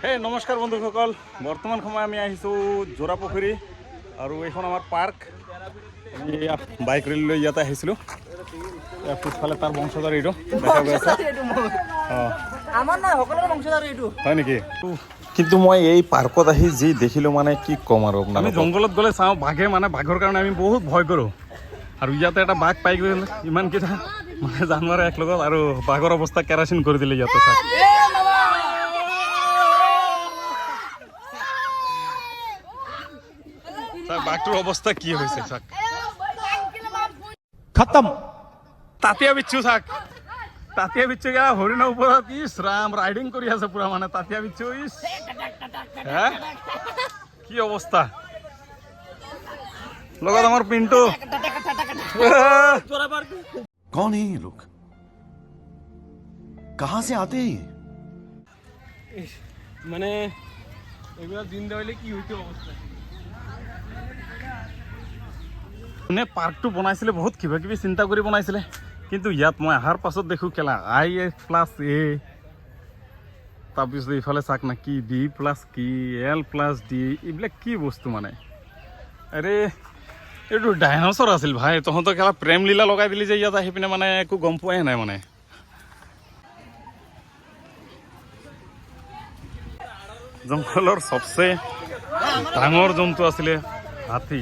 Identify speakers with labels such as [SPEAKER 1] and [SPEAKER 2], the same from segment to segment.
[SPEAKER 1] হে নমস্কাৰ বন্ধুসকল, বৰ্তমান সময় আমি আহিছোঁ জোৰা পুখুৰী আৰু এইখন আমাৰ পাৰ্ক। আমি বাইক ৰেলী লৈ ইয়াতে আহিছিলোঁ। পিছফালে তাৰ বংশধৰ এইটো দেখা গৈ আছে। হয় নেকি? কিন্তু মই এই পাৰ্কত আহি যি দেখিলোঁ মানে কি ক'ম আৰু আপোনাক। আমি জংঘলত গ'লে চাওঁ বাঘে মানে বাঘৰ কাৰণে আমি বহুত ভয় কৰোঁ। আৰু ইয়াতে এটা বাঘ পাই গ'ল, ইমানকেইটা মানে জানুৱাৰী এক লগত আৰু বাঘৰ অৱস্থা কেৰাচিন কৰি দিলে ইয়াতে চাই। বাঘটোৰ অৱস্থা কি হৈছে চাক, খতম। তাতিয়া বিচ্ছু চাক, তাতিয়া বিচ্ছু গা হৰিণৰ ওপৰত ইছ ৰাম ৰাইডিং কৰি আছে পুৰা, মানে তাতিয়া বিচ্ছু ইছ কি অৱস্থা। লগত আমাৰ পিন্টু।
[SPEAKER 2] कौन है ये लोग, कहां से आते हैं?
[SPEAKER 3] মানে এগুলা দিন দেওয়ালে কি হইতো অবস্থা।
[SPEAKER 1] কোনে পাৰ্কটো বনাইছিলে বহুত কিবা কিবি চিন্তা কৰি বনাইছিলে, কিন্তু ইয়াত মই অহাৰ পাছত দেখোঁ কেলা IA+A, তাৰপিছত এইফালে চাক না কি B+কি L+D, এইবিলাক কি বস্তু মানে। আৰে এইটো ডাইনছৰ আছিল ভাই, তহঁতৰ কেলা প্ৰেম লীলা লগাই দিলি যে ইয়াত আহি পিনে, মানে একো গম পোৱাই নাই মানে। জংঘলৰ চবচে ডাঙৰ জন্তু আছিলে হাতী,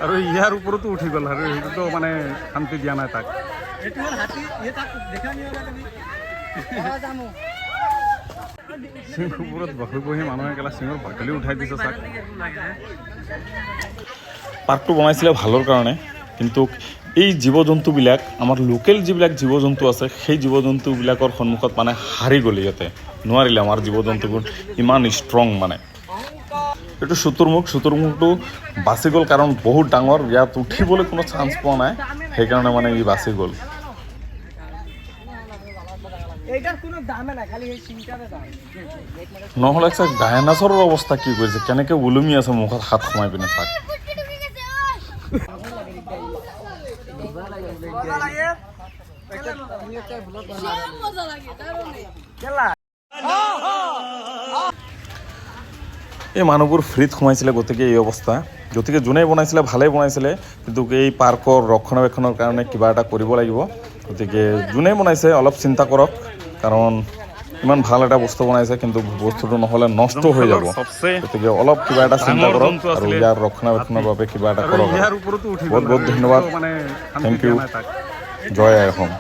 [SPEAKER 1] আৰু ইয়াৰ ওপৰতো উঠি গ'ল আৰু সেইটোতো মানে শান্তি দিয়া নাই তাক। সিংহৰ ওপৰত বহি বহি মানুহে কেলা সিংহৰ বাকলি উঠাই দিছে চাক। পাৰ্কটো বনাইছিলে ভালৰ কাৰণে, কিন্তু এই জীৱ জন্তুবিলাক আমাৰ লোকেল যিবিলাক জীৱ জন্তু আছে সেই জীৱ জন্তুবিলাকৰ সন্মুখত মানে হাৰি গ'ল। ইয়াতে নোৱাৰিলে আমাৰ জীৱ জন্তুবোৰ ইমান ষ্ট্ৰং মানে। এইটো চতুৰ্মুখটো বাচি গ'ল কাৰণ বহুত ডাঙৰ, ইয়াত উঠিবলৈ কোনো চান্স পোৱা নাই, সেইকাৰণে মানে ই বাচি গ'ল। নহ'লে চাওক ডাইনাছৰৰ অৱস্থা কি কৰিছে, কেনেকৈ ওলমি আছে মুখত হাত সোমাই পিনে চাওক। এই মানুহবোৰ ফ্ৰীত সোমাইছিলে, গতিকে এই অৱস্থা। গতিকে যোনে বনাইছিলে ভালেই বনাইছিলে, কিন্তু এই পাৰ্কৰ ৰক্ষণাবেক্ষণৰ কাৰণে কিবা এটা কৰিব লাগিব। গতিকে যোনে বনাইছে অলপ চিন্তা কৰক, কাৰণ ইমান ভাল এটা বস্তু বনাইছে, কিন্তু বস্তুটো নহ'লে নষ্ট হৈ যাব। গতিকে অলপ কিবা এটা চিন্তা কৰক আৰু ইয়াৰ ৰক্ষণাবেক্ষণৰ বাবে কিবা এটা কৰক। বহুত বহুত ধন্যবাদ, থেংক ইউ, জয় আই অসম।